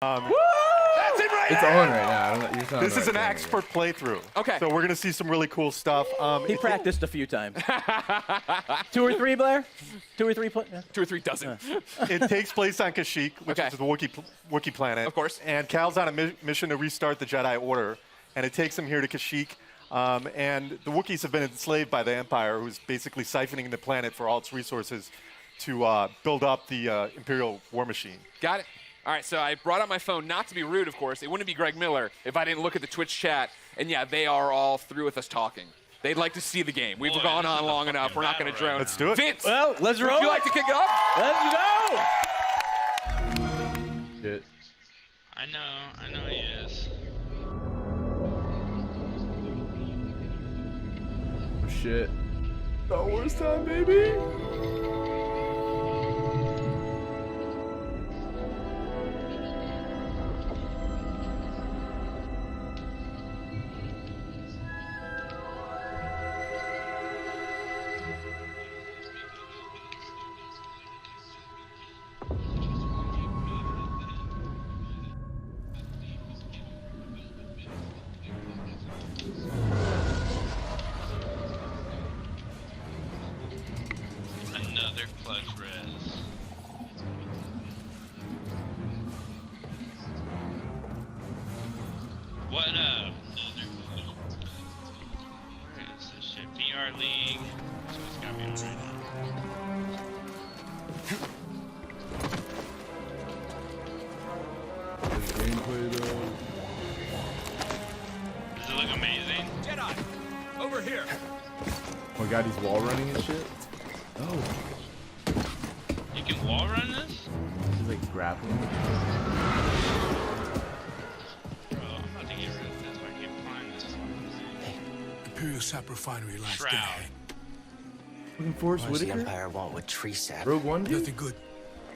That's it right It's there. on right now. I don't know. You're This is an right expert playthrough. Okay. So we're going to see some really cool stuff. He practiced a few times. 2 or 3, Blair? 2 or 3? 2 or 3 dozen. It takes place on Kashyyyk, which Okay. is the Wookiee planet. Of course. And Cal's on a mission to restart the Jedi Order, and it takes him here to Kashyyyk. And the Wookiees have been enslaved by the Empire, who's basically siphoning the planet for all its resources to build up the Imperial war machine. Got it. All right, so I brought out my phone, not to be rude, of course. It wouldn't be Greg Miller if I didn't look at the Twitch chat. And yeah, they are all through with us talking. They'd like to see the game. We've gone on long enough. We're not going to drone. Let's do it. Vince, Well, let's roll. would you like to kick it off? Let's go! Shit. I know he is. Oh, shit. Star Wars time, baby. Another clutch res. What up? Where is this shit? VR League. So it's gotta be on right now. This gameplay though. Does it look amazing? Jedi, over here. Oh my god, he's wall running and shit. Oh, You can wall run this? he's like grappling. Bro, I'm about to get rid of this. I can't find this. Imperial Sap Refinery lies dead Shroud. ahead. Fucking Forrest What does the Whitaker? Empire want with tree sap? Rogue One, dude? Nothing good.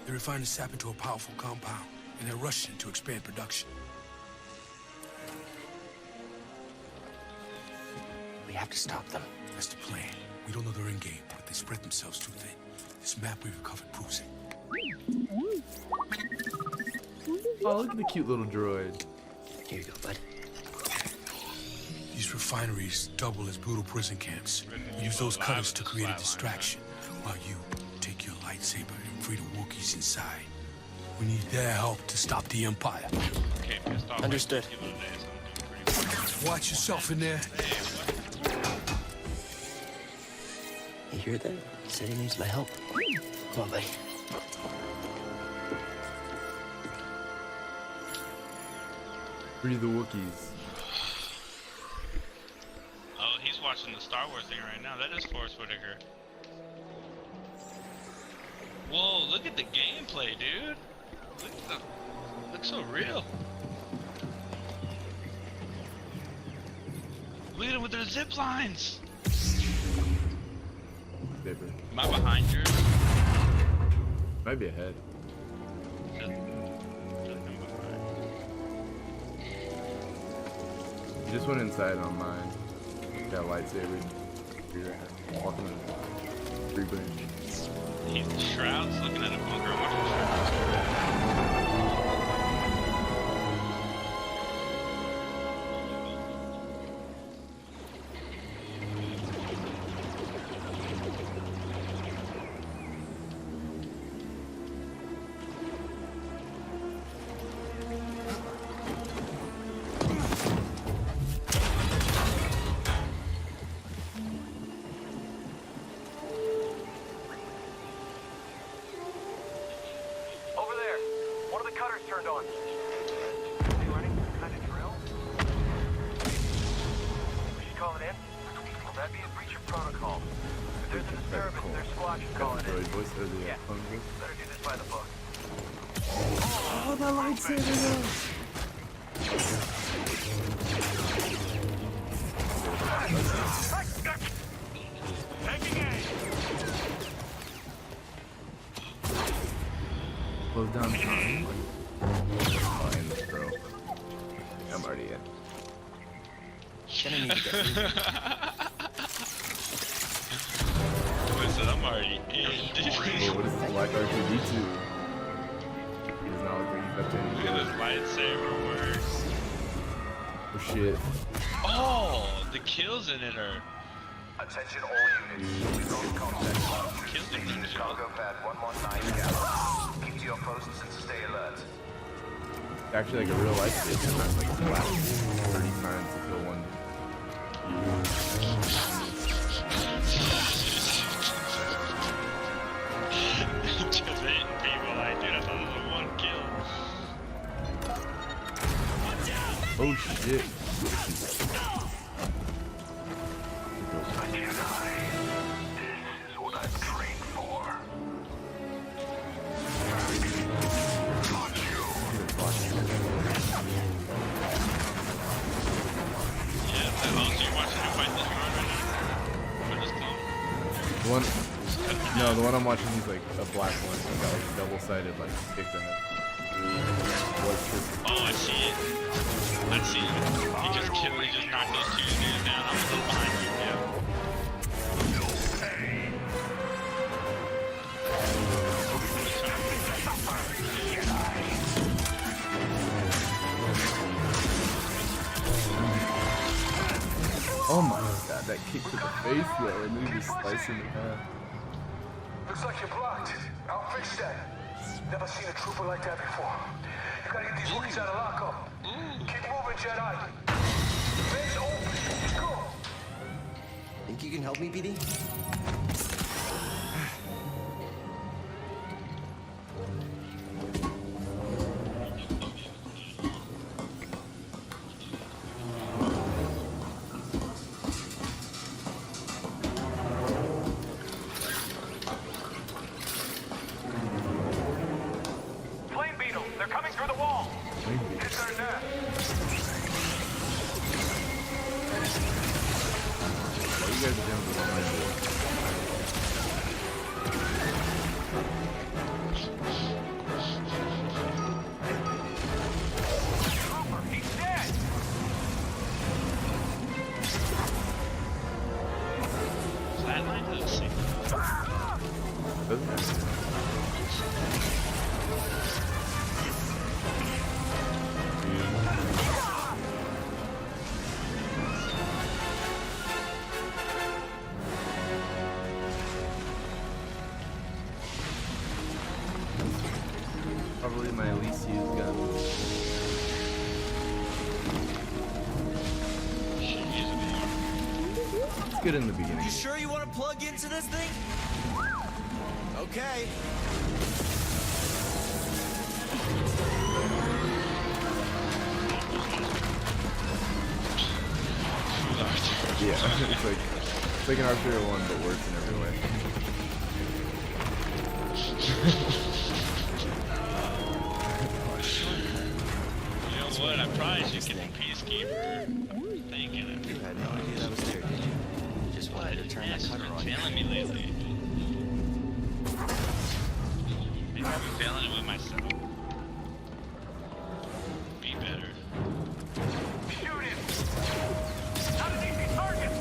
They refine the sap into a powerful compound, and they're rushing to expand production. We have to stop them. That's the plan. We don't know their endgame, but they spread themselves too thin. This map we recovered proves it. Oh, look at the cute little droid. Here you go, bud. These refineries double as brutal prison camps. We use those cutters to create a distraction, while you take your lightsaber and free the Wookiees inside. We need their help to stop the Empire. Okay, pissed off. Understood. Like 2 days, so I'm doing pretty well. Watch yourself in there. You hear that? He said he needs my help. Come on, buddy. Free the Wookiees. Oh, he's watching the Star Wars thing right now. That is Forrest Whitaker. Whoa, look at the gameplay, dude. Look at the... Looks so real. Look at him with their zip lines. Paper. Am I behind you? Might be ahead. Feel like I'm behind. You just went inside on mine. Got a lightsaber. You're walking on a tree branch. He's Shroud's looking at a bunker. Watching Shroud. Over there. One of the cutters turned on. Are you running some kind of drill? We should call it in? Well, that'd be a breach of protocol. If there's a disturbance, their squad should call it Droid in. voice or the Yeah. phone voice. Better do this by the book. Oh, the lightsaber though. Taking aim! Close down time. Oh, in this, bro. I'm already in. Gonna need to get moving. Listen, I'm already in. Oh, what is this? Black R2D2. He's now a green That's any Look at good. this lightsaber works. Oh shit. Oh, the kills in it are. Attention all units. We've got contact. Kills in Station it to cargo pad 119 Gallon. Keep to your posts and stay alert. It's actually like a real lightsaber. It's not like flat 30 times to kill one. Just hitting people like, dude, I thought it was a one kill. Oh shit. This is what I've trained for. Yeah, so you're watching him fight this guard right now? Or this clone? The one, no, the one I'm watching is like a black one. It's got like a double-sided like stick to it. Oh, I see it. I see it. He just killed, he just knocked those two dudes down. I'm a little behind you, yeah. Oh my god, that kick to the face though, and then he just sliced him in half. Looks like you're blocked. I'll fix that. Never seen a trooper like that before. You gotta get these Wookiees out of lockup. Keep moving, Jedi. Vents open. Let's go. Think you can help me, BD? Flame beetle. They're coming through the wall. Hit their nest. What are you guys doing with my boy? Trooper, he's dead. Flatline doesn't see. Doesn't matter. Probably my least used gun. Should use it more. It's good in the beginning. You sure you want to plug into this thing? Okay. Yeah, it's like an Archer 1, but worse in every way. You know what? I probably should get the Peacekeeper thinking of You had no idea that was there, did you? You just wanted to turn that She's cutter been on. failing me lately. Maybe I've been failing it with myself. Be better. Shoot him. Not an easy target.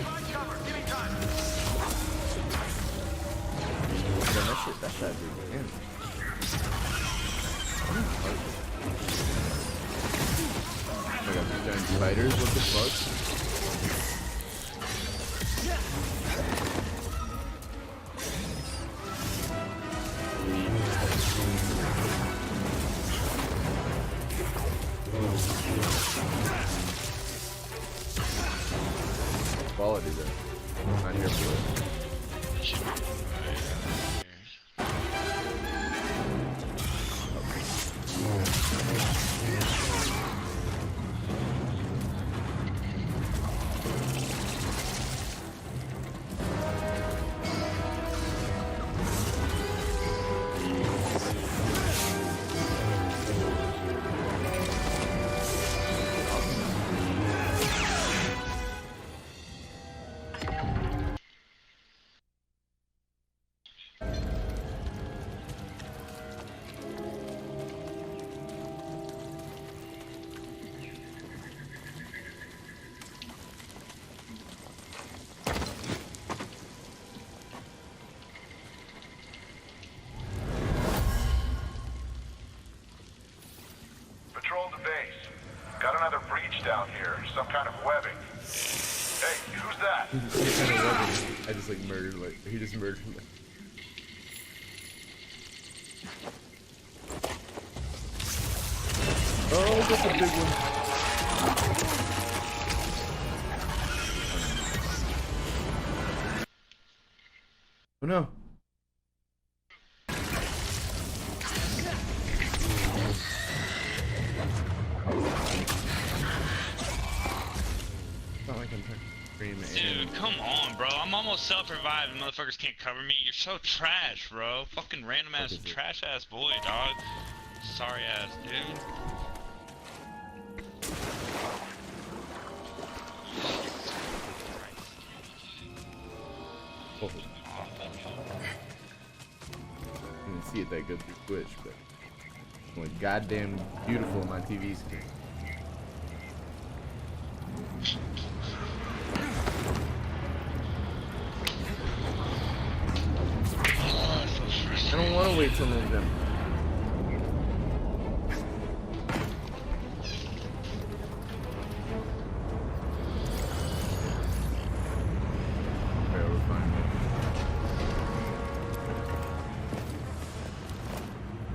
Find cover. Give me time. Damn, that shit big again. Oh my god, these giant spiders, what the fuck? Quality though. Not here for it. Should be right here. here. Some kind of webbing. Hey, who's that? Some kind of weapon. I just like murdered, like, he just murdered him. Oh, that's a big one. Oh no. It's not like I'm trying to scream at Dude, come on, bro. I'm almost self-revived and motherfuckers can't cover me. You're so trash, bro. Fucking random ass, trash ass boy, dog. Sorry ass, dude. Oh. You can see it that good through Twitch, but it's only goddamn beautiful on my TV screen. I don't want to wait till November. Okay, we're fine.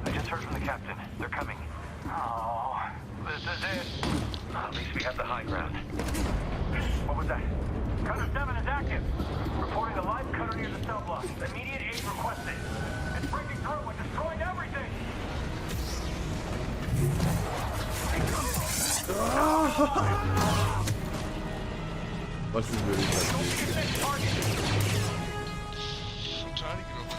I just heard from the captain. They're coming. Oh, this is it. At least we have the high ground. What was that? Cutter 7 is active. Reporting a live cutter near the cell block. Immediate aid requested. It's breaking through and destroying everything. What's this really like? I'm trying to get over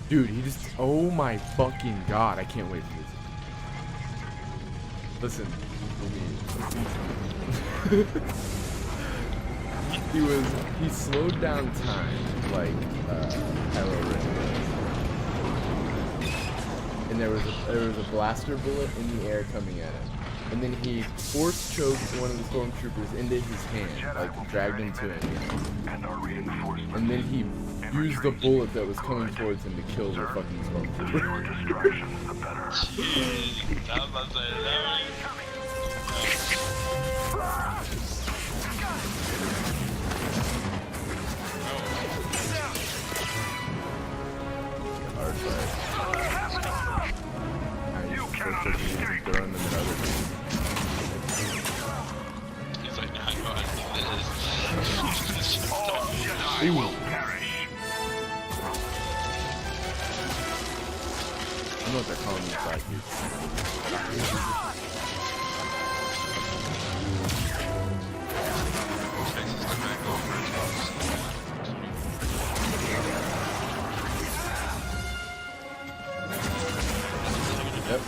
Dude, he just, oh my fucking god, I can't wait for this. Listen, he slowed down time like Kylo Ren was. And there was a blaster bullet in the air coming at him. And then he force choked one of the stormtroopers into his hand, like dragged him to him. And then he used the bullet that was coming towards him to kill the fucking stormtrooper. Jeez, I was about to say that. Hard fire. You cannot escape. He's like, nah, I know how to do this. All Jedi will perish. I don't know what they're calling these black dudes. Yep.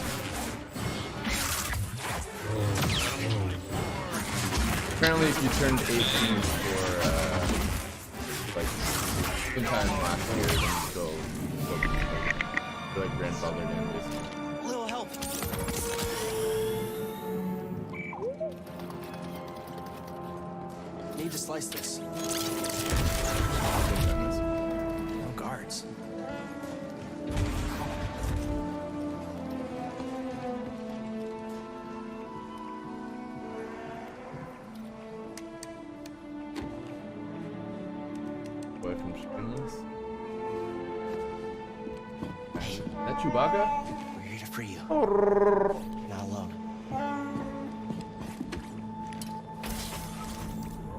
Apparently, if you turned 18 for like sometime last year, then you still like grandfathered in. Just Little help. Need to slice this. No guards. Boy from Shameless. That Chewbacca? We're here to free you. Not alone.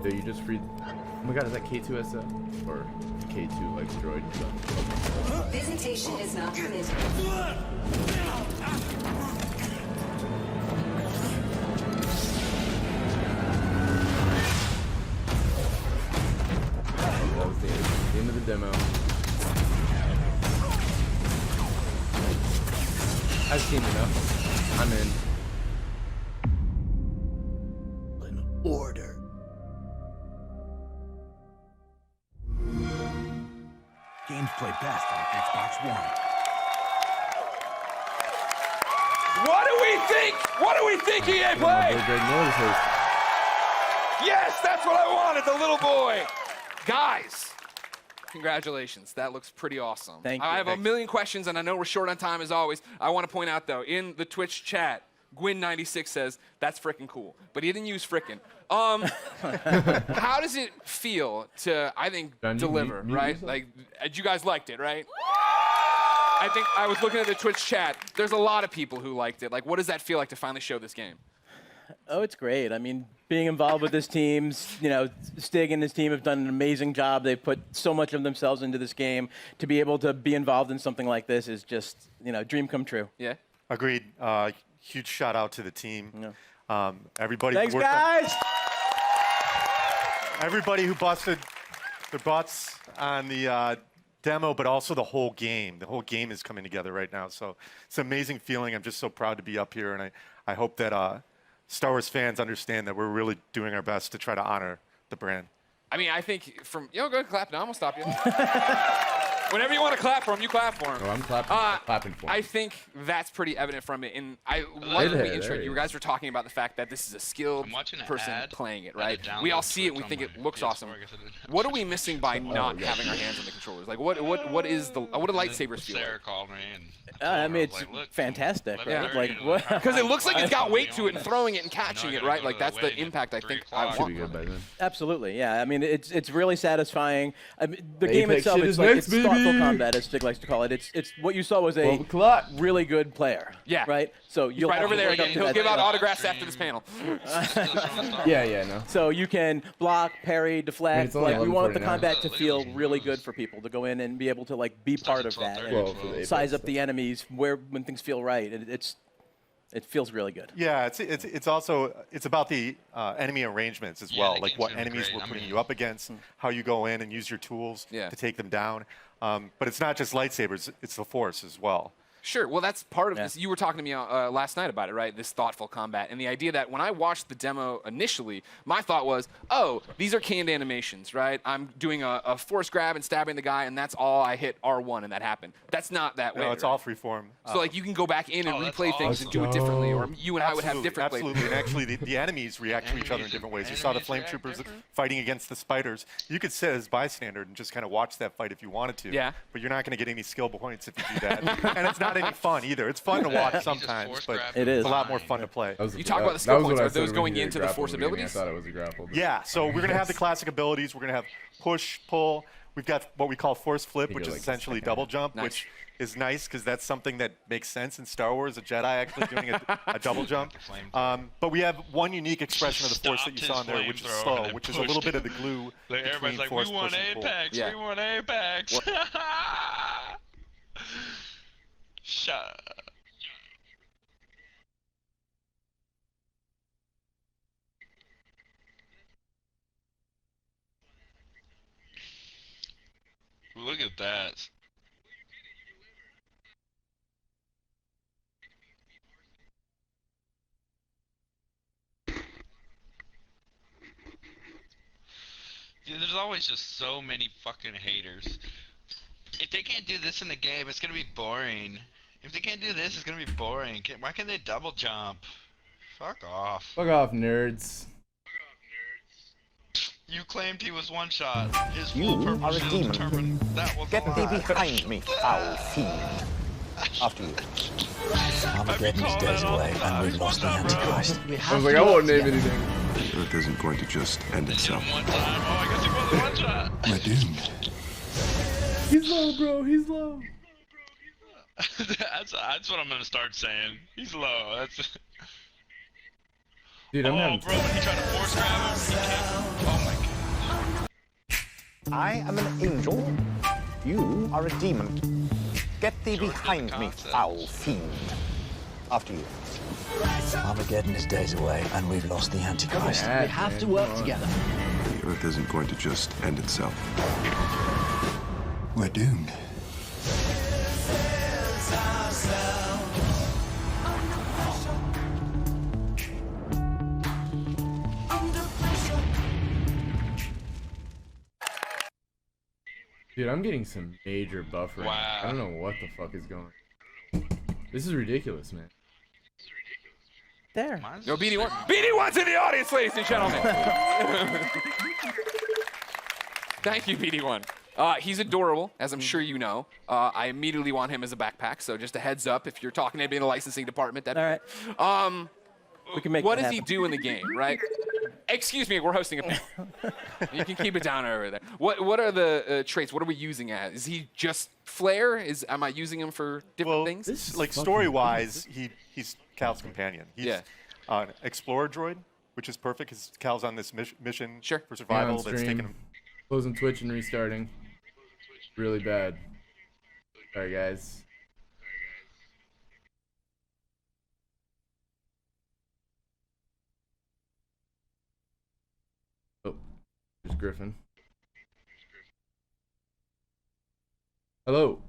Dude, you just freed. Oh my god, is that K2SO? Or K2 like droid stuff? Visitation is not permitted. That was the end of the demo. I've seen enough. I'm in. An order. Games play best on Xbox One. What do we think? What do we think, EA Play? Greg Miller's host. Yes, that's what I wanted, the little boy. Guys, Congratulations. That looks pretty awesome. Thank you. I have a million questions, and I know we're short on time as always. I want to point out, though, in the Twitch chat, Gwyn96 says, that's frickin' cool. But he didn't use frickin'. How does it feel to, I think, deliver, right? Like, you guys liked it, right? I think I was looking at the Twitch chat. There's a lot of people who liked it. Like, what does that feel like to finally show this game? Oh, it's great. I mean, being involved with this team, Stig and his team have done an amazing job. They've put so much of themselves into this game. To be able to be involved in something like this is just, dream come true. Yeah. Agreed. Huge shout out to the team. Yeah. Everybody. Thanks, guys. Everybody who busted their butts on the demo, but also the whole game. The whole game is coming together right now. So it's an amazing feeling. I'm just so proud to be up here, and I hope that Star Wars fans understand that we're really doing our best to try to honor the brand. I mean, I think from go ahead, clap now. I'm gonna stop you. Whenever you want to clap for him, you clap for him. Oh, I'm clapping for him. I think that's pretty evident from it. And I like the intro. You guys were talking about the fact that this is a skilled person playing it, right? We all see it and we think it looks awesome. What are we missing by not having our hands on the controllers? Like, what do lightsabers feel Sarah like? called me and I mean, it's fantastic, right? Like, what? Because it looks like it's got weight to it and throwing it and catching it, right? Like, that's the impact I think I want. Absolutely, yeah. I mean, it's really satisfying. I mean, the game itself, it's thoughtful combat, as Stig likes to call it. It's what you saw was a really good player. Yeah. Right. So you'll right over there again. He'll give out autographs after this panel. Yeah. So you can block, parry, deflect. Like, we want the combat to feel really good for people to go in and be able to be part of that and size up the enemies when things feel right. It feels really good. Yeah, it's also about the enemy arrangements as well, like what enemies we're putting you up against, how you go in and use your tools to take them down. But it's not just lightsabers; it's the Force as well. Sure. Well, that's part of this. You were talking to me last night about it, right? This thoughtful combat. And the idea that when I watched the demo initially, my thought was, oh, these are canned animations, right? I'm doing a force grab and stabbing the guy, and that's all I hit R1 and that happened. That's not that way. No, it's all freeform. So, you can go back in and replay things and do it differently, or you and I would have different plays. Absolutely. And actually, the enemies react to each other in different ways. You saw the flame troopers fighting against the spiders. You could sit as bystander and just kind of watch that fight if you wanted to. Yeah. But you're not going to get any skill points if you do that. And it's not any fun either. It's fun to watch sometimes, but it's a lot more fun to play. You talk about the skill points. Are those going into the Force abilities? I thought it was a grapple. Yeah, so we're going to have the classic abilities. We're going to have push, pull. We've got what we call force flip, which is essentially double jump, which is nice because that's something that makes sense in Star Wars, a Jedi actually doing a double jump. But we have one unique expression of the Force that you saw in there, which is slow, which is a little bit of the glue between Force, we want Apex, we want Apex. Shut. Look at that. Dude, there's always just so many fucking haters. If they can't do this in the game, it's gonna be boring. If they can't do this, it's gonna be boring. Why can't they double jump? Fuck off. Fuck off, nerds. You claimed he was one shot. His full purple shield determined that was Get thee behind me, foul fiend. After you. Armageddon's days away, and we've lost the Antichrist. I was like, I won't name anything. The Earth isn't going to just end itself. One time. Oh, I guess he was one shot. We're doomed. He's low, bro. He's low. That's what I'm gonna start saying. He's low. That's. Dude, I'm having. Bro, when he tried to force grab him, he can't. Oh my god. I am an angel. You are a demon. Get thee behind me, foul fiend. After you. Armageddon is days away, and we've lost the Antichrist. We have to work together. The Earth isn't going to just end itself. We're doomed. Dude, I'm getting some major buffering. Wow. I don't know what the fuck is going on. This is ridiculous, man. There. Yo, BD1. BD1's in the audience, ladies and gentlemen. Thank you, BD1. He's adorable, as I'm sure you know. I immediately want him as a backpack, so just a heads up if you're talking to anybody in the licensing department. All right. We can make What that does he happen. do in the game, right? Excuse me, we're hosting a panel. You can keep it down over there. What are the traits? What are we using as? Is he just flair? Am I using him for different things? Like story-wise, he's Cal's companion. He's Yeah. an explorer droid, which is perfect because Cal's on this mission Sure. for survival on that's stream. taken him. Closing Twitch and restarting. Really bad. Sorry, guys. Oh, there's Griffin. Hello.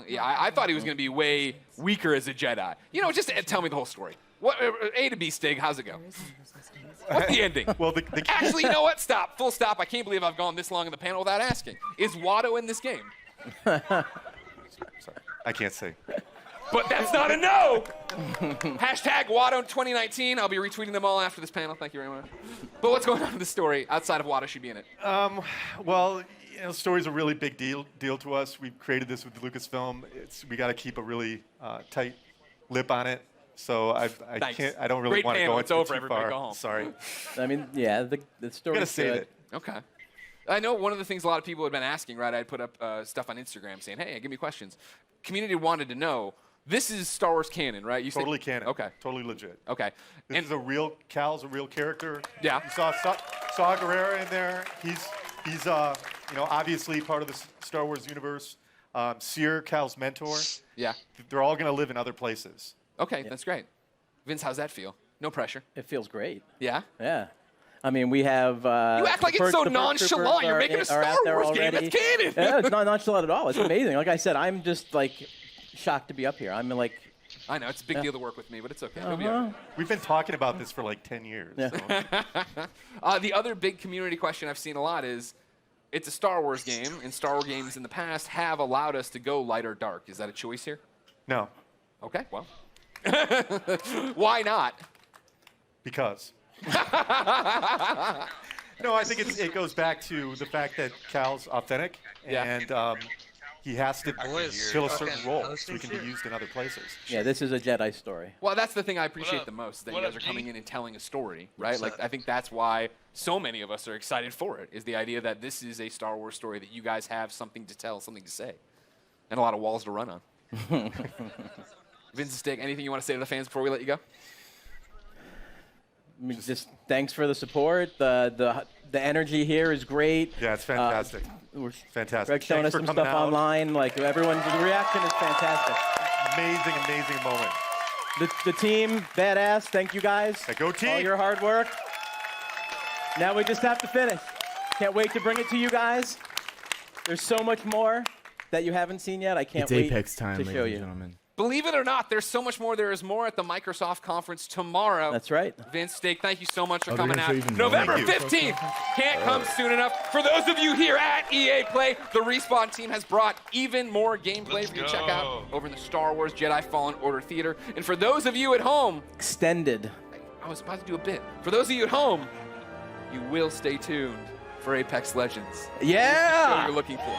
Yeah, I thought he was going to be way weaker as a Jedi. You know, just tell me the whole story. What A to B, Stig? How's it go? What's the ending? Well, Actually, you know what? Stop. Full stop. I can't believe I've gone this long in the panel without asking. Is Watto in this game? Sorry, I can't say. But that's not a no. Hashtag Watto 2019. I'll be retweeting them all after this panel. Thank you very much. But what's going on in the story outside of Watto should be in it? Well, you know, story's a really big deal to us. We created this with Lucasfilm. We got to keep a really tight lip on it. So I Nice. can't. I don't really Great want to panel. go It's into over. too Everybody far. go home. Sorry. I mean, yeah, the story. Gotta save it. Okay. I know one of the things a lot of people had been asking, right? I'd put up stuff on Instagram saying, hey, give me questions. Community wanted to know, this is Star Wars canon, right? You said- Totally canon. Okay. Totally legit. Okay. This is a real. Cal's a real character. Yeah. You saw Guerrera in there. He's you know, obviously part of the Star Wars universe. Seer, Cal's mentor. Yeah. They're all gonna live in other places. Okay, that's great. Vince, how's that feel? No pressure. It feels great. Yeah? Yeah. I mean, we have. You act like it's so nonchalant. You're making a Star Wars game. It's canon. Yeah, it's not nonchalant at all. It's amazing. Like I said, I'm just like shocked to be up here. I'm like. I know, it's a big deal to work with me, but it's okay. It'll be all right. We've been talking about this for like 10 years. Yeah. So. The other big community question I've seen a lot is, it's a Star Wars game, and Star Wars games in the past have allowed us to go light or dark. Is that a choice here? No, Okay, well. Why not? because. No, I think it goes back to the fact that Cal's authentic, Yeah. and he has to fill a certain role so he can be used in other places. Yeah, this is a Jedi story. Well, that's the thing I appreciate the most, that you What guys up, are coming G? in and telling a story, right? What's Like, up? I think that's why so many of us are excited for it, is the idea that this is a Star Wars story, that you guys have something to tell, something to say, and a lot of walls to run on. Vince and Stick, anything you want to say to the fans before we let you go? I mean, just thanks for the support. The energy here is great. Yeah, it's fantastic. We're Fantastic. Greg's showing Thanks us for some coming stuff out. online. Like everyone's the reaction is fantastic. Amazing, amazing moment. The team, badass. Thank you guys. Yeah, go team. All your hard work. Now we just have to finish. Can't wait to bring it to you guys. There's so much more that you haven't seen yet. I can't It's wait Apex time, to ladies show and you. gentlemen. Believe it or not, there's so much more. There is more at the Microsoft conference tomorrow. That's right. Vince, Steak, thank you so much for Oh, they're coming gonna out. show even more? November Thank you. 15th. Can't come soon enough. For those of you here at EA Play, the Respawn team has brought even more gameplay Let's for you to check out go. over in the Star Wars Jedi Fallen Order Theater. And for those of you at home, Extended. I was about to do a bit. For those of you at home, you will stay tuned for Apex Legends. What Yeah. you're looking for.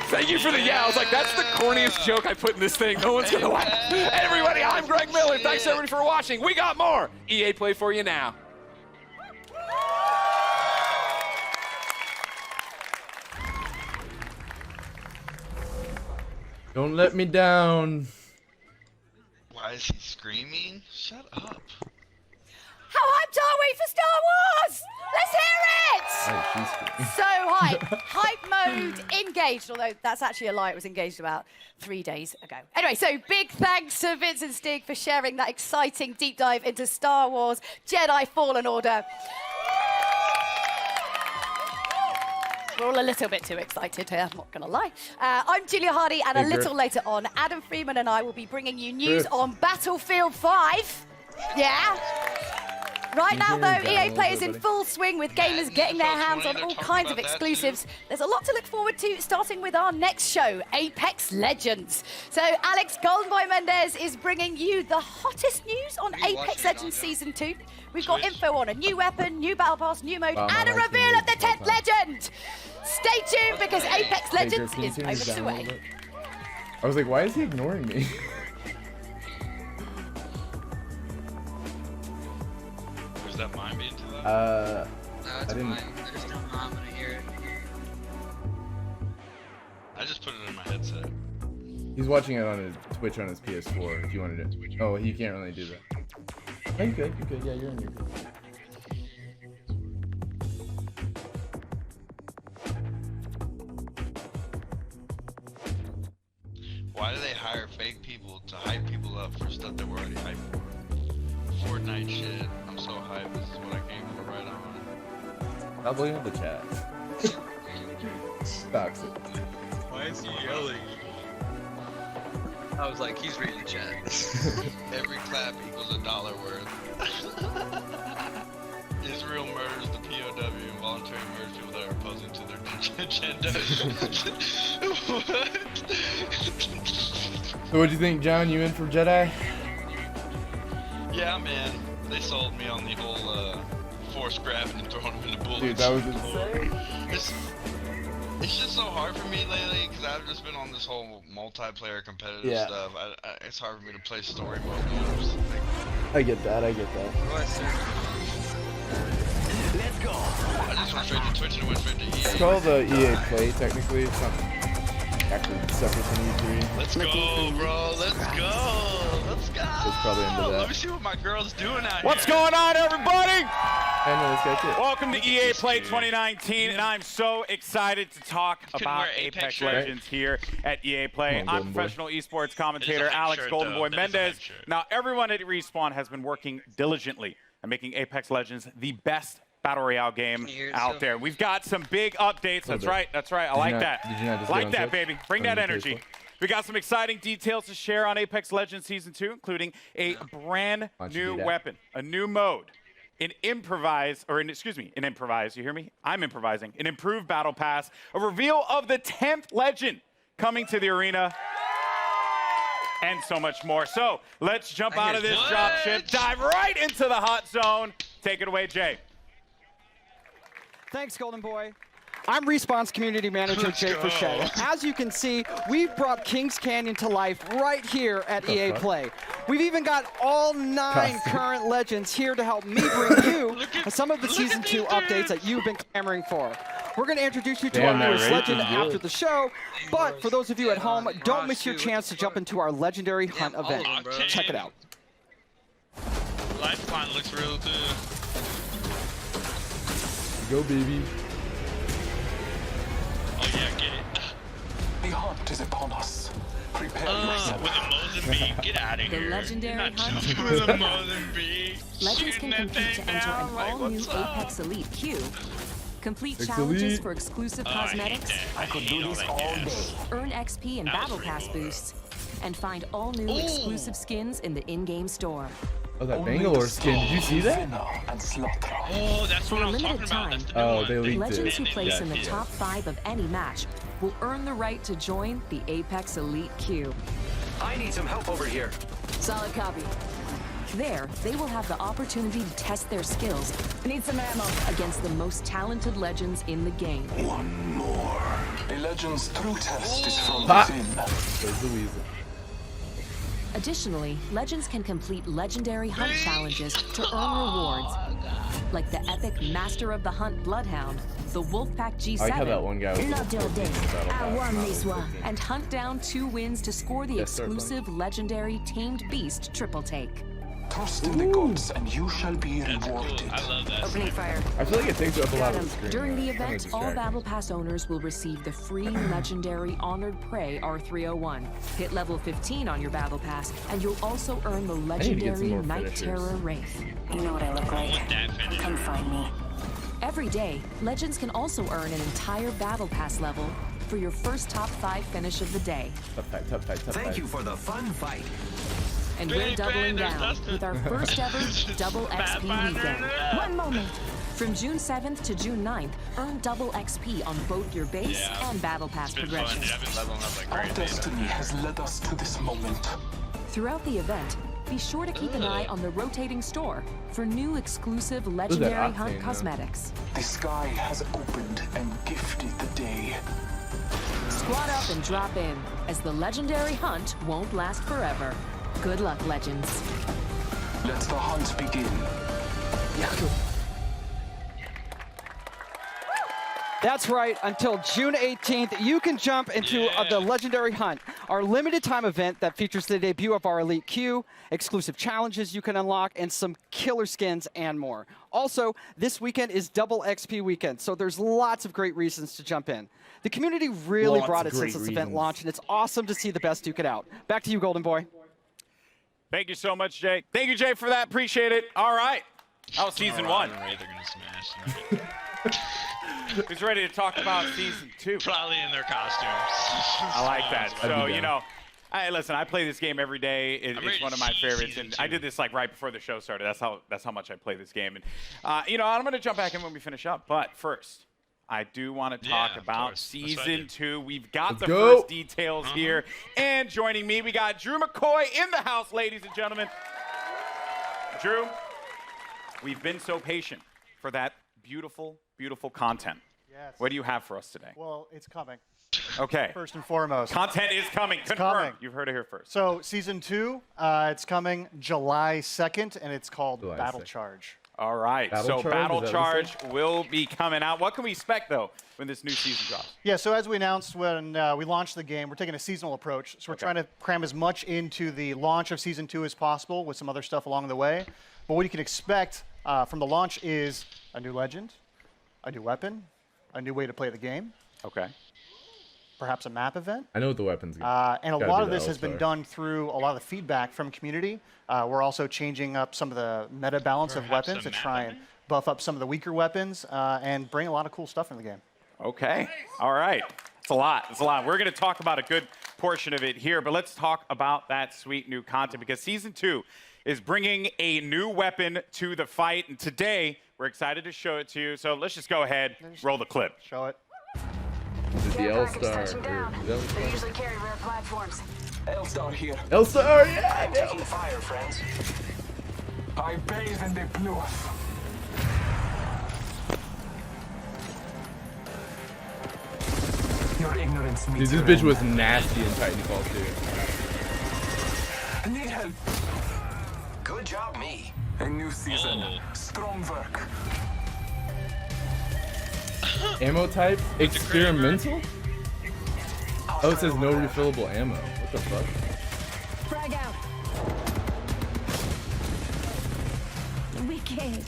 Thank you for the yeah. I was like, that's the corniest joke I put in this thing. No one's gonna laugh. Hey, everybody, I'm Greg Miller. Thanks everybody for watching. We got more EA Play for you now. Don't let me down. Why is he screaming? Shut up. How hyped are we for Star Wars? Let's hear it! Oh, she's screaming. So hype. Hype mode engaged, although that's actually a lie. It was engaged about 3 days ago. Anyway, so big thanks to Vince and Stig for sharing that exciting deep dive into Star Wars Jedi Fallen Order. We're all a little bit too excited here, I'm not going to lie. I'm Julia Hardy, and a little later on, Adam Freeman and I will be bringing you news on Battlefield 5. Yeah. Right now, though, EA Play is in full swing with gamers getting their hands on all kinds of exclusives. There's a lot to look forward to, starting with our next show, Apex Legends. So Alex Goldenboy Mendez is bringing you the hottest news on Apex Legends Season 2. We've got info on a new weapon, new battle pass, new mode, and a reveal of the 10th legend. Stay tuned, because Apex Legends is moments away. I was like, why is he ignoring me? Was that mine being too loud? No, it's I didn't. mine. I just don't know how I'm gonna hear it. I just put it in my headset. He's watching it on his Twitch on his PS4. If you wanted to. Oh, he can't really do that. Oh, you could. You could. Yeah, you're in your good. Why do they hire fake people to hype people up for stuff that we're already hyped for? Fortnite shit. I'm so hyped. This is what I came for right on. Stop looking at the chat. Toxic. Why is he yelling? I was like, he's reading the chat. Every clap equals $1 worth. Israel murders the POW and voluntarily murders people that are opposing to their agenda. What? So what'd you think, John? You in for Jedi? Yeah, man. They sold me on the whole force grabbing and throwing them in the bullets. Dude, that was insane. It's just so hard for me lately because I've just been on this whole multiplayer competitive stuff. It's hard for me to play story mode games. I get that. I get that. Let's go. I just went straight to Twitch and it went straight to EA. It's called EA Play, technically. It's not actually separate from E3. Let's go, bro. Let's go. Let's go. It's probably into that. Let me see what my girl's doing out What's here. going on, everybody? I know this guy too. Welcome to EA Play 2019, and I'm so excited to talk about wear Apex shirt. Legends here at EA Play. Come on, I'm Golden professional esports commentator It is a fake Alex shirt, Golden though. Boy That is a Mendez. fake shirt. Now, everyone at Respawn has been working diligently at making Apex Legends the best Battle Royale game Can you hear it out still? there. We've got some big updates. That's bit. right. That's right. I Did you like not- that. did you not just Like get on that, Twitch? baby. Bring that On your energy. Facebook? We got some exciting details to share on Apex Legends Season 2, including a brand Why don't you new do that? weapon, a new mode, an improvise, you hear me? I'm improvising. An improved battle pass, a reveal of the 10th legend coming to the arena, and so much more. So let's jump out of this dropship, dive right into the hot zone. Take it away, Jay. Thanks, Golden Boy. I'm Respawn's community manager, Jay Frechette. As you can see, we've brought Kings Canyon to life right here at EA Play. We've even got all 9 current legends here to help me bring you some of the Season 2 updates that you've been clamoring for. We're going to introduce you to Damn, our that newest rate legend is good. after the show, but for those of you at home, don't miss your chance to jump into our legendary hunt event. Check it out. Lifeline looks real good. Go, baby. Oh yeah, get it. The hunt is upon us. Prepare yourself. With a Mozambique, get out of The here. legendary You're not hunt joking with a Mozambique. Legends can Shooting that compete thing to enter down, an like, all-new what's up? Apex Elite Q. Complete Apex challenges Elite. for exclusive Oh, I hate cosmetics, that. I could do this all day. earn XP and That was battle pretty pass cool. boosts, and find all new Ooh. exclusive skins in the in-game store. Oh, that Bangalore skin. Did you see that? And slaughter. Oh, that's For what a I was limited talking about. time, That's the new Oh, one. they leaked Legends it. who place Yeah, in the yeah. top 5 of any match will earn the right to join the Apex Elite Q. I need some help over here. Solid copy. There, they will have the opportunity to test their skills. Need some ammo against the most talented legends in the game. One more. A legend's true test is from Ha! within. There's the weasel. Additionally, legends can complete legendary hunt challenges to earn rewards, like the epic Master of the Hunt Bloodhound, the Wolfpack G7, I like how that one guy was Not till this. I won this one. one. And hunt down 2 wins to score the Yes, sir, exclusive legendary Tamed Beast triple take. Trust in the gods, and you shall be rewarded. I love that. Opening fire. I feel like it takes up a lot of the screen. During the Kinda event, all distracting. Battle Pass owners will receive the free legendary Honored Prey R301. Hit level 15 on your Battle Pass, and you'll also earn the need to get some legendary more Night finishers. Terror Wraith. You know what I look like. Come find me. Every day, Legends can also earn an entire Battle Pass level for your first top 5 finish of the day. Tough fight, tough fight, tough fight. Thank you for the fun fight. And Billy we're doubling Brandon, down Dustin. with our first ever double XP weekend. One moment. From June 7th to June 9th, earn double XP on both your base Yeah. and Battle Pass It's been fun, progression. dude. I've been leveling up like Our crazy. destiny has led us to this moment. Throughout the event, be sure to keep an eye on the rotating store for new exclusive legendary Octane, hunt though? cosmetics. The sky has opened and gifted the day. Squad up and drop in, as the legendary hunt won't last forever. Good luck, Legends. Let the hunt begin. That's right. Until June 18th, you can jump into the Legendary Hunt, our limited time event that features the debut of our Elite Queue, exclusive challenges you can unlock, and some killer skins and more. Also, this weekend is double XP weekend, so there's lots of great reasons to jump in. The community really Lots brought of it since great this event reasons. launched, and it's awesome to see the best duke it out. Back to you, Golden Boy. Thank you so much, Jay. Thank you, Jay, for that. Appreciate it. All right. That was season 1. They're gonna smash. Who's ready to talk about season 2? Probably in their costumes. I like that. I'd So, be you down. know, listen, I play this game every day. I'm ready It's to one of my see favorites, season and I 2. did this like right before the show started. That's how much I play this game. And you know, I'm gonna jump back in when we finish up. But first, I do want to talk Yeah, of about course. That's what I season do. 2. We've got Let's the go. first details here, and joining me, we got Drew McCoy in the house, ladies and gentlemen. Drew, we've been so patient for that beautiful, beautiful content. Yes. What do you have for us today? Well, it's coming. Okay. First and foremost. Content is coming. Confirmed. coming. You've heard it here first. So season 2, it's coming July 2nd, and it's called July Battle 2nd. Charge. All right. Battle So Charge, Battle is that what you Charge will be coming out. What can we expect, though, when this new season drops? Yeah, so as we announced when we launched the game, we're taking a seasonal approach. So we're trying to cram as much into the launch of season 2 as possible with some other stuff along the way. But what you can expect from the launch is a new legend, a new weapon, a new way to play the game, Okay. perhaps a map event. I know what the weapons. And a Gotta lot be of the this has been L-Star. done through a lot of the feedback from community. We're also changing up some of the meta balance of Perhaps weapons a to map try and buff up some of the weaker weapons and bring a lot of cool stuff in the game. Okay. All right. It's a lot. It's a lot. We're going to talk about a good portion of it here, but let's talk about that sweet new content because season 2 is bringing a new weapon to the fight, and today we're excited to show it to you. So let's just go ahead, roll the clip. Show it. The L-Star. They usually carry rare platforms. L-Star here. L-Star, yeah! I'm taking fire, friends. I bathe in the blue. Your ignorance Dude, meets this your bitch end. was nasty in Titanfall 2. I need help. Good job, me. A new season. Strong work. Ammo type? Experimental? Oh, it says no refillable ammo. What the fuck? Frag out. Wicked.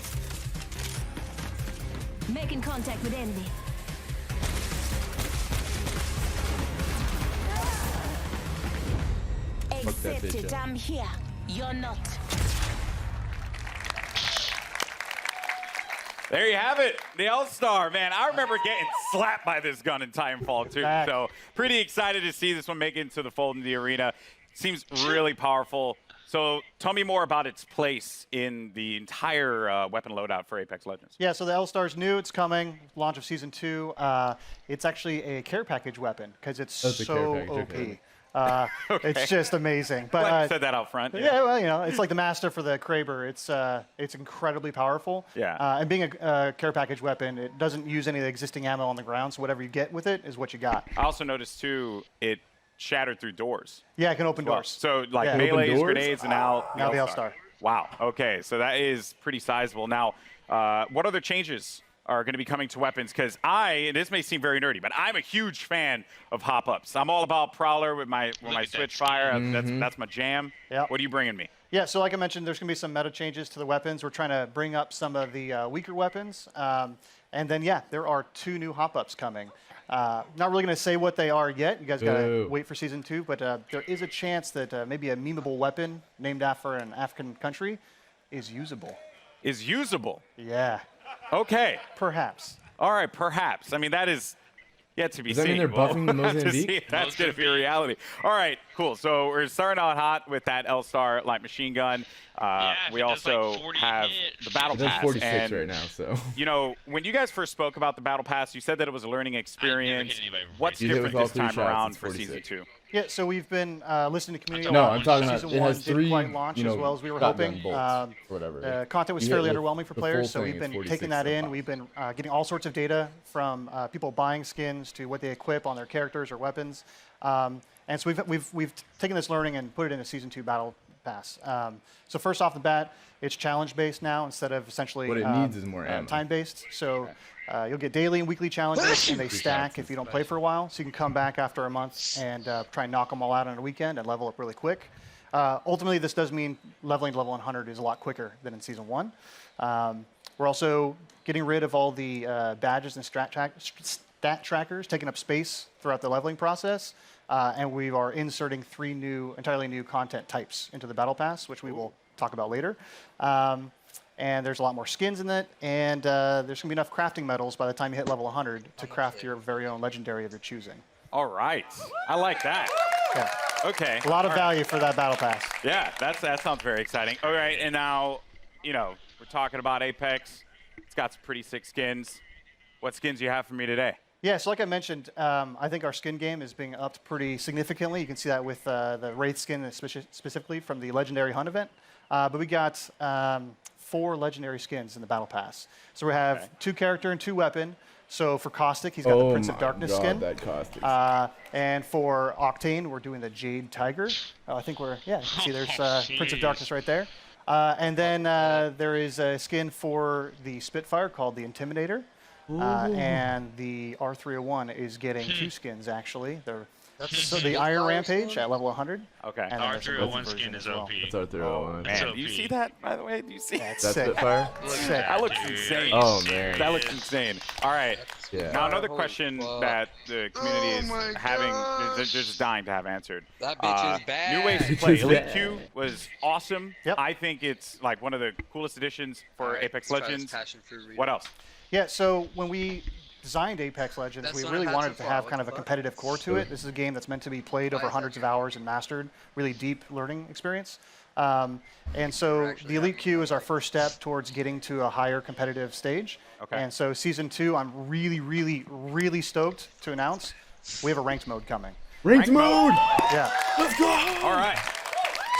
Making contact with enemy. Fuck that Accept bitch it, up. I'm here. You're not. There you have it, the L-Star, man. I remember getting slapped by this gun in Titanfall 2, so pretty excited to see this one make it into the fold in the arena. Seems really powerful. So tell me more about its place in the entire weapon loadout for Apex Legends. Yeah, so the L-Star's new. It's coming. Launch of Season 2. It's actually a care package weapon because it's That's a so care package, OP. okay. Okay. It's just amazing. Glad But you said that out front. yeah, well, you know, it's like the master for the Kraber. It's incredibly powerful. Yeah. And being a care package weapon, it doesn't use any of the existing ammo on the ground, so whatever you get with it is what you got. I also noticed, too, it shattered through doors. Yeah, it can open Well, doors. So, like, Yeah. melees, Open doors? grenades, and now the L-Star. Wow. Okay, so that is pretty sizable. Now, what other changes are going to be coming to weapons? Because and this may seem very nerdy, but I'm a huge fan of hop-ups. I'm all about Prowler with my Switch Fire. That's my jam. Yep. What are you bringing me? Yeah, so like I mentioned, there's going to be some meta changes to the weapons. We're trying to bring up some of the weaker weapons. And then, yeah, there are 2 new hop-ups coming. Not really going to say what they are yet. You guys got to wait for Season 2. But there is a chance that maybe a memeable weapon named after an African country is usable. Is usable? Yeah. Okay. Perhaps. All right, perhaps. I mean, that is yet to be Does that seen. mean they're buffing the We'll have to Mozambique? see if that's going to be a reality. All right, cool. So we're starting out hot with that L-Star light machine gun. We also have the Battle It does Pass. 46 and, right now, so. You know, when you guys first spoke about the Battle Pass, you said that it was a learning experience. What's different this time around for Season 2? Yeah, so we've been listening to community. No, I'm talking about Season it 1 has 3, didn't quite launch as well as we were shotgun hoping. bolts, whatever. Content was You hit fairly with underwhelming for the players, full so we've thing, been it's taking 46 that so in. far. We've been getting all sorts of data from people buying skins to what they equip on their characters or weapons. And so we've taken this learning and put it in a Season 2 Battle Pass. So first off the bat, it's challenge-based now instead of essentially What it needs is more ammo. time-based. So you'll get daily and weekly challenges, and they stack if you don't play for a while. So you can come back after a month and try and knock them all out on a weekend and level up really quick. Ultimately, this does mean leveling to level 100 is a lot quicker than in Season 1. We're also getting rid of all the badges and stat trackers, taking up space throughout the leveling process. And we are inserting 3 entirely new content types into the Battle Pass, which we will talk about later. And there's a lot more skins in it, and there's going to be enough crafting metals by the time you hit level 100 to craft your very own legendary of your choosing. All right. I like that. Yeah. Okay. A lot of value for that Battle Pass. Yeah, that sounds very exciting. All right, and now, you know, we're talking about Apex. It's got some pretty sick skins. What skins do you have for me today? Yeah, so like I mentioned, I think our skin game is being upped pretty significantly. You can see that with the Wraith skin specifically from the Legendary Hunt event. But we got 4 legendary skins in the Battle Pass. So we have 2 character and 2 weapon. So for Caustic, he's got the Prince of Darkness skin. That Caustic. And for Octane, we're doing the Jade Tiger. I think you can see there's Prince of Darkness right there. And then there is a skin for the Spitfire called the Intimidator. And the R301 is getting 2 skins, actually. So the Iron Rampage at level 100. Okay. And R301 skin is OP. That's R301. Man, do you see that, by the way? Do you see That's That's sick. Spitfire? Sick. That looks insane. Oh, man. That looks insane. All right. Yeah. Now, another question that the community is having, they're just dying to have answered. That bitch is bad. New ways to play. Elite Q was awesome. Yep. I think it's like one of the coolest additions for Apex Legends. What else? Yeah, so when we designed Apex Legends, we really wanted it to have kind of a competitive core to it. This is a game that's meant to be played over hundreds of hours and mastered, really deep learning experience. And so the Elite Queue is our first step towards getting to a higher competitive stage. Okay. And so Season 2, I'm really, really, really stoked to announce we have a ranked mode coming. Ranked mode! Yeah. Let's go! All right.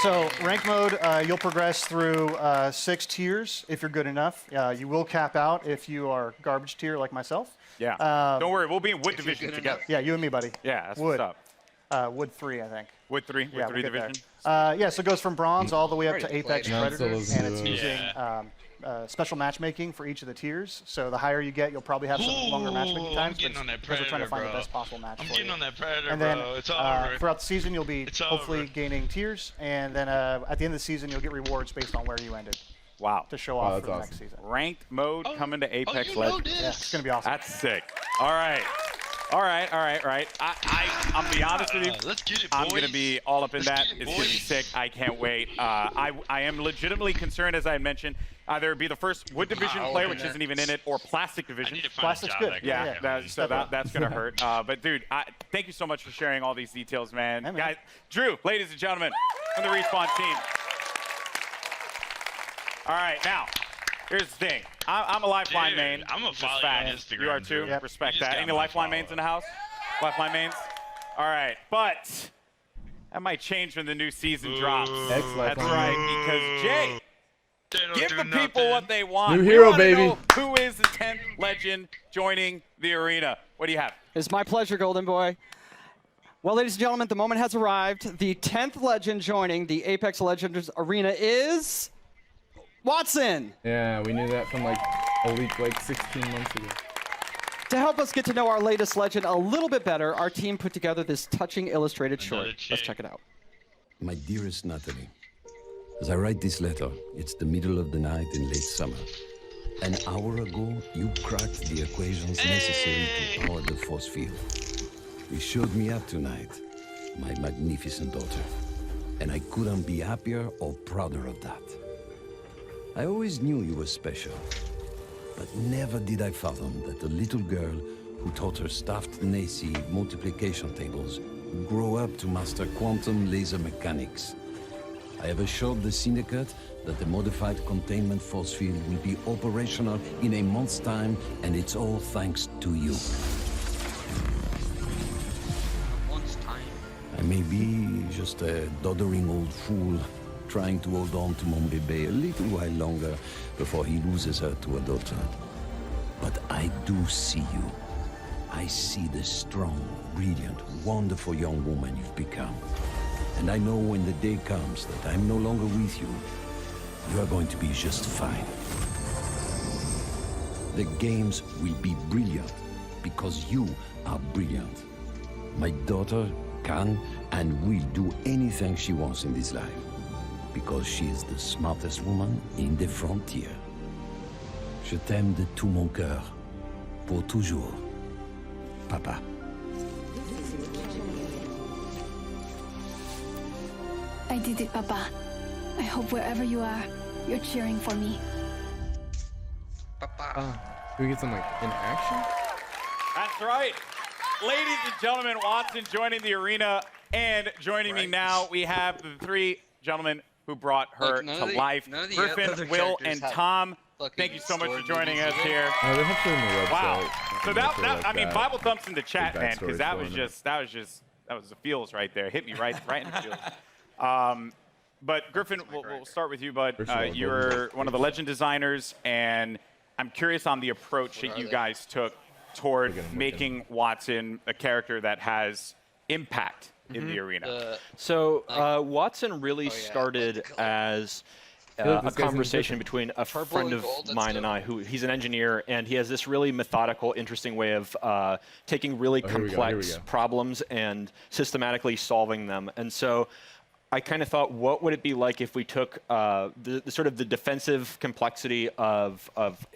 So ranked mode, you'll progress through 6 tiers if you're good enough. You will cap out if you are garbage tier like myself. Yeah. Don't worry, we'll be in Wood Division together. Yeah, you and me, buddy. Yeah, that's Wood. what's up. Wood 3, I think. Wood 3? Wood Yeah, 3 we'll get division? Yeah, so it goes from bronze all the way up to Apex Non-solo Predators, and it's duo. using special matchmaking for each of the tiers. So the higher you get, you'll probably have some longer matchmaking times. I'm getting on that because we're trying to find Predator, the best possible match I'm for getting you. on that Predator, And then bro. It's over. throughout the season, you'll be It's hopefully over. gaining tiers, and then at the end of the season, you'll get rewards based on where you ended. Wow. To show off for the next season. Ranked mode coming to Apex Legends. Yeah, it's going to be awesome. That's sick. All right. All right. I'm gonna be honest with you. Let's get it, I'm boys. gonna be all up in that. get it, It's gonna be boys. sick. I can't wait. I am legitimately concerned, as I had mentioned, either be the first Wood Division player, which isn't even in it, or Plastic Division. Plastic's good. Yeah, that's gonna hurt. But dude, thank you so much for sharing all these details, man. Hey, man. Guys, Drew, ladies and gentlemen, from the Respawn team. All right, now. Here's the thing. I'm a Lifeline Dude, main. I'm gonna Just follow you fact. on Instagram, You are too. Drew. Respect You just that. got Any my Lifeline mains follow. in the house? Lifeline mains? All right, but that might change when the new season drops. That's right, because Jay, give the people what they want. New We hero, wanna baby. know who is the 10th legend joining the arena? What do you have? It's my pleasure, Golden Boy. Well, ladies and gentlemen, the moment has arrived. The 10th legend joining the Apex Legends arena is Watson. Yeah, we knew that from like a week, like 16 months ago. To help us get to know our latest legend a little bit better, our team put together this touching illustrated short. Let's check it out. My dearest Natalie, As I write this letter, it's the middle of the night in late summer. An hour ago, you cracked the equations necessary to power the force field. You showed me up tonight, my magnificent daughter. And I couldn't be happier or prouder of that. I always knew you were special, but never did I fathom that the little girl who taught her staffed Nazi multiplication tables would grow up to master quantum laser mechanics. I have assured the Syndicate that the modified containment force field will be operational in a month's time, and it's all thanks to you. I may be just a doddering old fool trying to hold on to mon bébé a little while longer before he loses her to adulthood. But I do see you. I see the strong, brilliant, wonderful young woman you've become. And I know when the day comes that I'm no longer with you, you are going to be just fine. The games will be brilliant because you are brilliant. My daughter can and will do anything she wants in this life because she is the smartest woman in the frontier. Je t'aime de tout mon cœur, pour toujours, Papa. I did it, Papa. I hope wherever you are, you're cheering for me. Can we get some like in action? That's right. Ladies and gentlemen, Watson joining the arena, and joining me now, we have the three gentlemen who brought her to life. Griffin, Will, and Tom. Thank you so much for joining us here. They have to on the website. Wow. So that like I mean, that. Bible thumps in the chat, Big man, because backstory that was the feels right there. Hit me right in the feels. But Griffin, we'll start with you, bud. You're one of the legend designers, and I'm curious on the approach that you guys took toward making Watson a character that has impact in the arena. So Watson really started as a conversation between a friend of mine and I, who he's an engineer, and he has this really methodical, interesting way of taking really complex problems and systematically solving them. And so I kind of thought, what would it be like if we took the sort of the defensive complexity of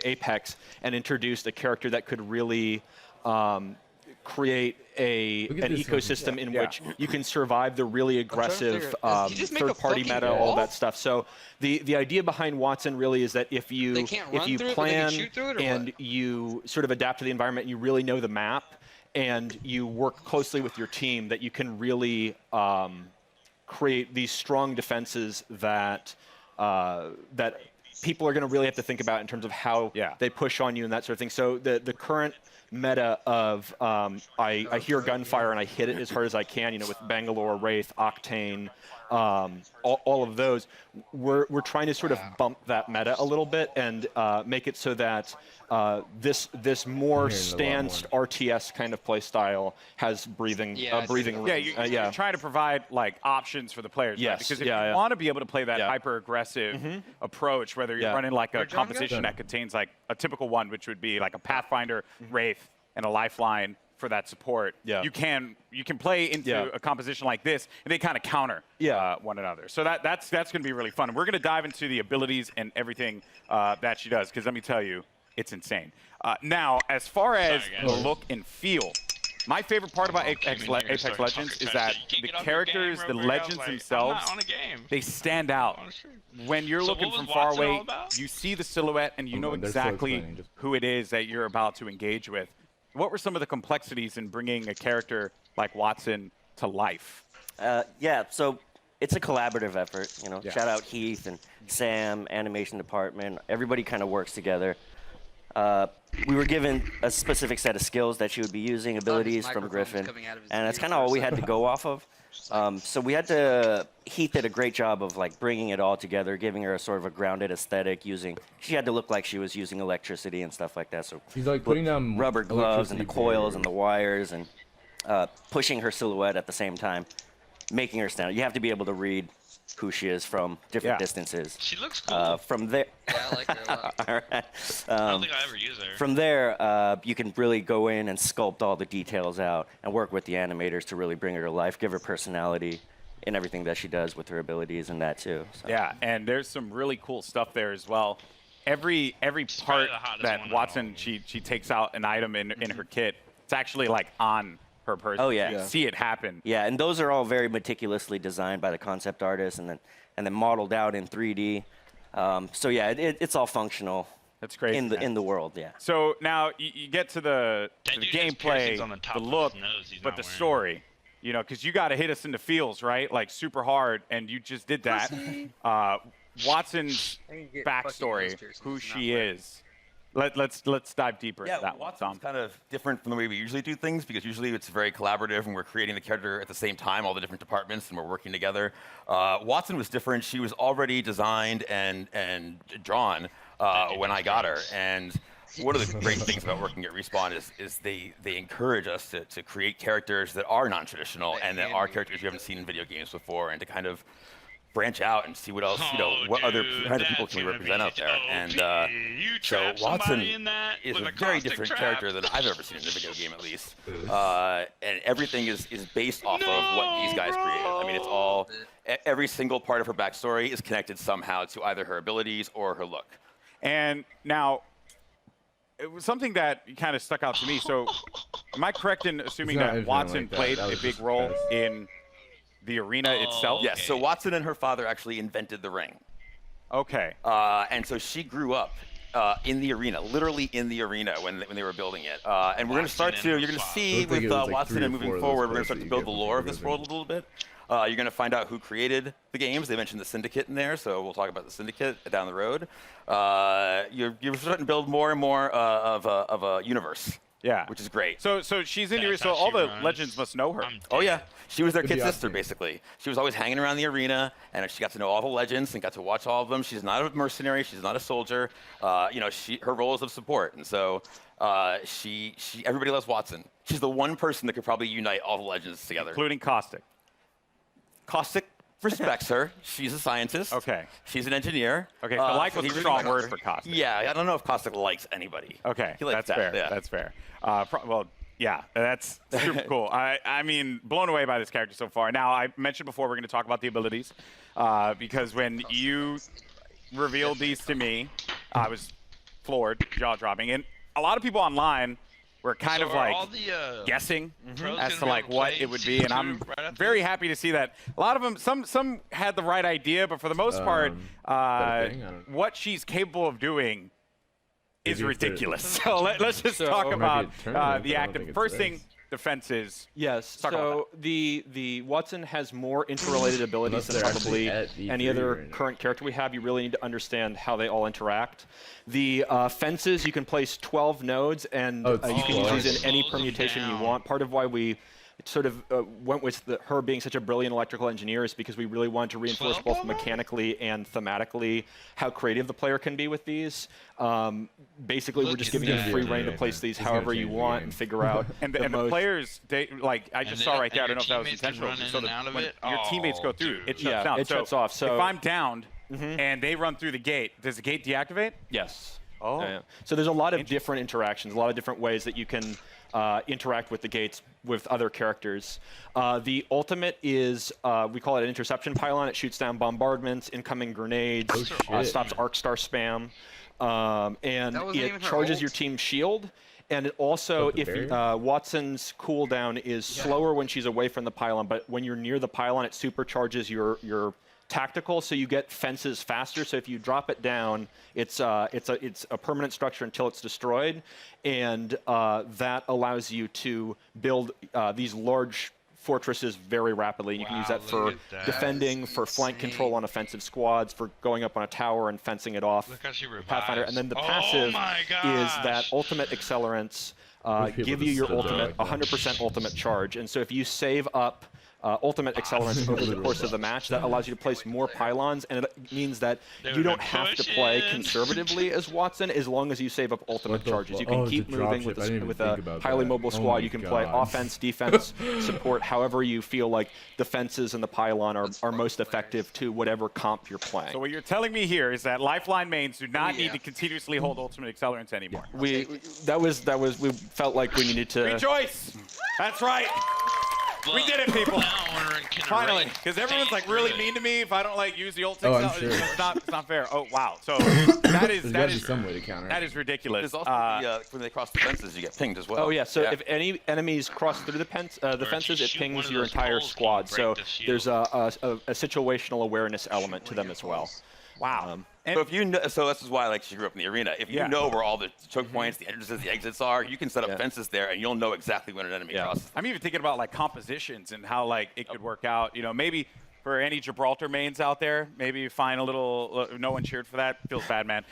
Apex and introduced a character that could really create an ecosystem in which you can survive the really aggressive third-party meta, all that stuff. So the idea behind Watson really is that if you plan and you sort of adapt to the environment, you really know the map, and you work closely with your team, that you can really create these strong defenses that that people are going to really have to think about in terms of how they push on you and that sort of thing. So the current meta of I hear gunfire and I hit it as hard as I can, with Bangalore, Wraith, Octane, all of those, we're trying to sort of bump that meta a little bit and make it so that this more stanced RTS kind of play style has breathing room. You're trying to provide like options for the players, right? Because if you want to be able to play that hyper aggressive approach, whether you're running like a composition that contains like a typical one, which would be like a Pathfinder, Wraith, and a Lifeline for that support, you can play into a composition like this, and they kind of counter one another. So that's going to be really fun. And we're going to dive into the abilities and everything that she does, because let me tell you, it's insane. Now, as far as the look and feel, my favorite part about Apex Legends is that the characters, the legends themselves, they stand out. When you're looking from far away, you see the silhouette and you know exactly who it is that you're about to engage with. What were some of the complexities in bringing a character like Watson to life? So it's a collaborative effort. Shout out Heath and Sam, animation department. Everybody kind of works together. We were given a specific set of skills that she would be using, abilities from Griffin, and that's kind of all we had to go off of. So we had to, Heath did a great job of like bringing it all together, giving her a sort of a grounded aesthetic, she had to look like she was using electricity and stuff like that. So he's like putting down rubber gloves and the coils and the wires and pushing her silhouette at the same time, making her stand out. You have to be able to read who she is from different distances. She looks cool. From there, I like her a lot. all right. I don't think I ever use her. From there, you can really go in and sculpt all the details out and work with the animators to really bring her to life, give her personality, in everything that she does with her abilities and that too. So. Yeah, and there's some really cool stuff there as well. Every part that Watson she takes out an item in her kit, it's actually like on her person. Oh yeah. You see it happen. Yeah, and those are all very meticulously designed by the concept artist and then modeled out in 3D. So yeah, it's all functional. That's great. In the world, yeah. So now you get to the gameplay, the look, but the story. You know, because you got to hit us in the feels, right? Like super hard, and you just did that. Watson's backstory, who she is. Let's dive deeper into that one, Watson's kind of different from the way we usually do things because usually it's very collaborative and we're creating the character at the same time, all the different departments, and we're working together. Watson was different. She was already designed and drawn when I got her. And one of the great things about working at Respawn is they encourage us to create characters that are non-traditional and that are characters you haven't seen in video games before, and to kind of branch out and see what else, what other kinds of people can we represent out there. And so Watson is a very different character than I've ever seen in a video game, at least. And everything is based off of what these guys created. I mean, it's all, every single part of her backstory is connected somehow to either her abilities or her look. And now, it was something that kind of stuck out to me. So, am I correct in assuming that Watson played a big role in the arena itself? Yes, so Watson and her father actually invented the ring. Okay. And so she grew up in the arena, literally in the arena when they were building it. And we're going to start to, you're going to see with Watson and moving forward, we're going to start to build the lore of this world a little bit. You're going to find out who created the games. They mentioned the Syndicate in there, so we'll talk about the Syndicate down the road. You're starting to build more and more of a universe. Yeah. Which is great. So she's in here, so all the legends must know her. Oh, yeah. She was their kid sister, basically. She was always hanging around the arena, and she got to know all the legends and got to watch all of them. She's not a mercenary. She's not a soldier. Her role is of support. And so everybody loves Watson. She's the one person that could probably unite all the legends together. Including Caustic. Caustic respects her. She's a scientist. Okay. She's an engineer. Okay, so like was a strong word for Caustic. Yeah, I don't know if Caustic likes anybody. Okay, He likes that's fair. Yeah. That's fair. Well, yeah, that's super cool. I mean, blown away by this character so far. Now, I mentioned before we're going to talk about the abilities because when you revealed these to me, I was floored, jaw-dropping. And a lot of people online were kind of like guessing as to like what it would be, and I'm very happy to see that a lot of them, some had the right idea, but for the most part, what she's capable of doing is ridiculous. So let's just talk about the active. First thing, defenses. Yes. So the Watson has more interrelated abilities than probably any other current character we have. You really need to understand how they all interact. The fences, you can place 12 nodes, and you can use these in any permutation you want. Part of why we sort of went with her being such a brilliant electrical engineer is because we really wanted to reinforce both mechanically and thematically how creative the player can be with these. Basically, we're just giving you free reign to place these however you want and figure out and the players, I just saw right there, I don't know if that was intentional. So when your teammates go through, it shuts down. It shuts off. So if I'm downed and they run through the gate, does the gate deactivate? Yes. Oh. Yeah. So there's a lot of different interactions, a lot of different ways that you can interact with the gates with other characters. The ultimate is, we call it an interception pylon. It shoots down bombardments, incoming grenades, stops arc star spam, and it charges your team's shield. And it also, if Watson's cooldown is slower when she's away from the pylon, but when you're near the pylon, it supercharges your tactical, so you get fences faster. So if you drop it down, it's a permanent structure until it's destroyed, and that allows you to build these large fortresses very rapidly. And you can use that for defending, for flank control on offensive squads, for going up on a tower and fencing it off. Look how she revives. Pathfinder. And then the passive is that ultimate accelerants give you your ultimate 100% ultimate charge. And so if you save up ultimate accelerants over the course of the match, that allows you to place more pylons, and it means that you don't have to play conservatively as Watson as long as you save up ultimate charges. You can keep moving with a highly mobile squad. You can play offense, defense, support, however you feel like the fences and the pylon are most effective to whatever comp you're playing. So what you're telling me here is that Lifeline mains do not need to continuously hold ultimate accelerants anymore. We felt like we needed to rejoice. That's right. We did it, people. Now we're in Finally, because everyone's like really mean to me if I don't like use the ult. Oh, I'm it's, sure. it's not fair. Oh wow. So that is There's that got to be is some way to counter. that is ridiculous. There's also when they cross the fences, you get pinged as well. Oh yeah. So if any enemies cross through the fences, it pings your entire squad. So there's a situational awareness element to them as well. Wow. So if you know, so this is why like she grew up in the arena. If you know where all the choke points, the entrances, the exits are, you can set up fences there, and you'll know exactly when an enemy crosses. I'm even thinking about like compositions and how like it could work out. You know, maybe for any Gibraltar mains out there, maybe find a little. No one cheered for that. Feels bad, man.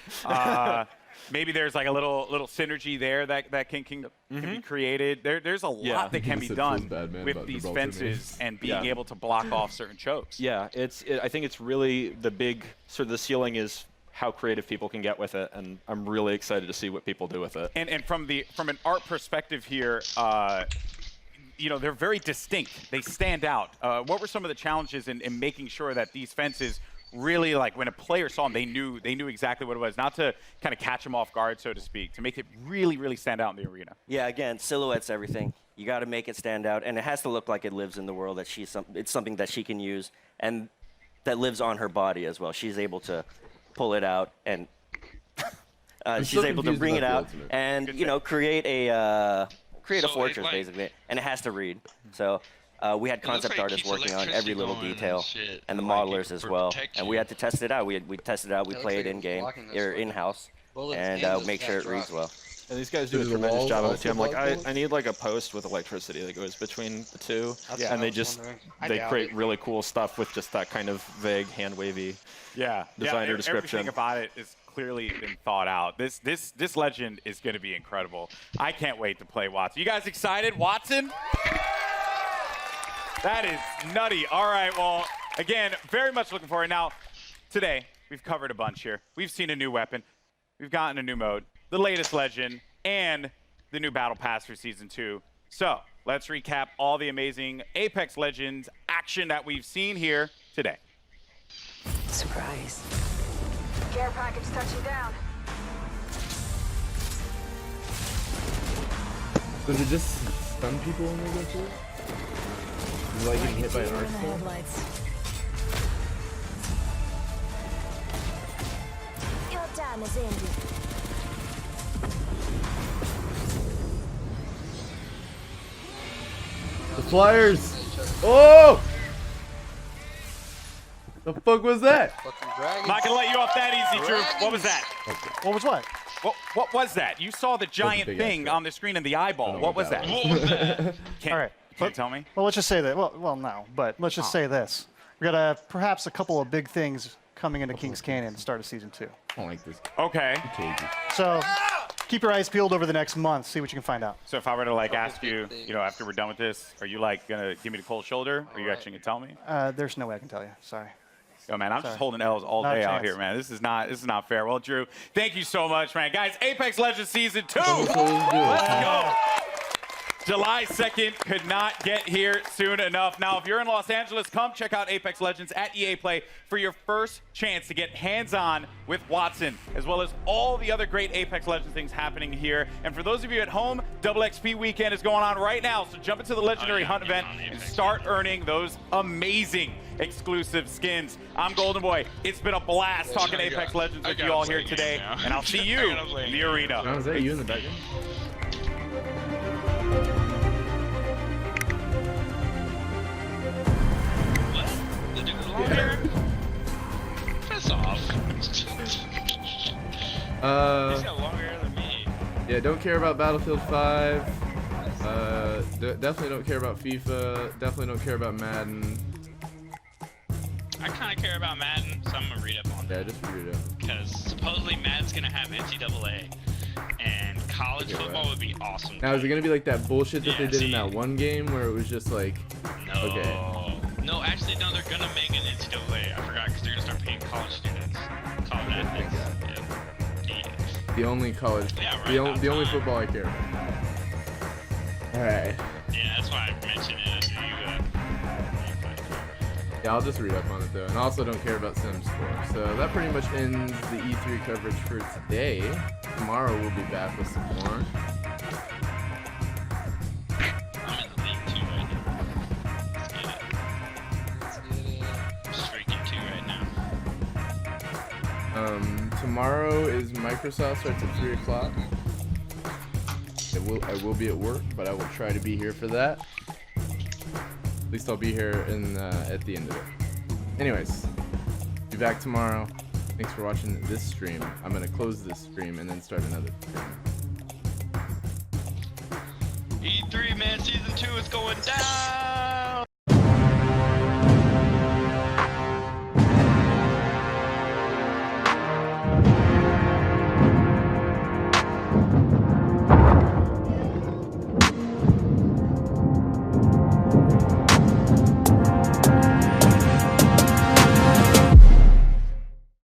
Maybe there's like a little synergy there that can be created. There's a lot that can be done with these fences and being able to block off certain chokes. Yeah, I think it's really the big sort of the ceiling is how creative people can get with it, and I'm really excited to see what people do with it. And from an art perspective here, you know, they're very distinct. They stand out. What were some of the challenges in making sure that these fences really, like, when a player saw them, they knew exactly what it was, not to kind of catch them off guard, so to speak, to make it really, really stand out in the arena? Yeah, again, silhouette's everything. You got to make it stand out, and it has to look like it lives in the world, that it's something that she can use, and that lives on her body as well. She's able to pull it out, and she's able to bring it out and, you know, create a fortress, basically, and it has to read. So we had concept artists working on every little detail, and the modelers as well. And we had to test it out. We tested it out. We played it in-game, or in-house, and make sure it reads well. And these guys do a tremendous job of it too. I'm like, I need like a post with electricity that goes between the two, and they create really cool stuff with just that kind of vague, hand wavy designer description. Everything about it is clearly been thought out. This legend is going to be incredible. I can't wait to play Watson. You guys excited, Watson? That is nutty. All right, well, again, very much looking forward. Now, today, we've covered a bunch here. We've seen a new weapon. We've gotten a new mode, the latest legend, and the new Battle Pass for Season 2. So, let's recap all the amazing Apex Legends action that we've seen here today. Surprise. Care package touching down. Does it just stun people when they go through it? Is it like getting hit by an arsenal? Your time is ended. The flyers! Oh! The fuck was that? I'm not gonna let you off that easy, Drew. What was that? What was what? What was that? You saw the giant thing on the screen in the eyeball. What was that? All right. Can't tell me? Well, let's just say that. Well, no, but let's just say this. We got perhaps a couple of big things coming into Kings Canyon at the start of Season 2. I don't like this. Okay. So keep your eyes peeled over the next month. See what you can find out. So if I were to like ask you, you know, after we're done with this, are you like gonna give me the cold shoulder? Or are you actually gonna tell me? There's no way I can tell you. Sorry. Yo, man, I'm just holding L's all Not a day out chance. here, man. This is not fair. Well, Drew, thank you so much, man. Guys, Apex Legends Season 2. Let's go. July 2nd could not get here soon enough. Now, if you're in Los Angeles, come check out Apex Legends at EA Play for your first chance to get hands-on with Watson, as well as all the other great Apex Legends things happening here. And for those of you at home, Double XP Weekend is going on right now, so jump into the Legendary Hunt event and start earning those amazing exclusive skins. I'm Golden Boy. It's been a blast talking Apex Legends with you all here today, and I'll see you in the arena. Is that you in the background? The dude with long hair? Piss off. He's got longer hair than me. Yeah, don't care about Battlefield 5. Definitely don't care about FIFA. Definitely don't care about Madden. I kind of care about Madden, so I'm going to read up on that. Yeah, just read it up. Because supposedly Madden's going to have NCAA, and college football would be awesome. Now, is it going to be like that bullshit that they did in that one game where it was just like, okay. No, actually, no, they're going to make an NCAA. I forgot, because they're going to start paying college students. College athletes. Yeah. The only college, the only football I care about. Alright. Yeah, that's why I mentioned it. Yeah, I'll just read up on it though. And I also don't care about Sims 4. So that pretty much ends the E3 coverage for today. Tomorrow we'll be back with some more. I'm in the league too right now. tomorrow is Microsoft starts at 3 o'clock. I will be at work, but I will try to be here for that. At least I'll be here at the end of it. Anyways, be back tomorrow. Thanks for watching this stream. I'm gonna close this stream and then start another stream. E3 man, season 2 is going down.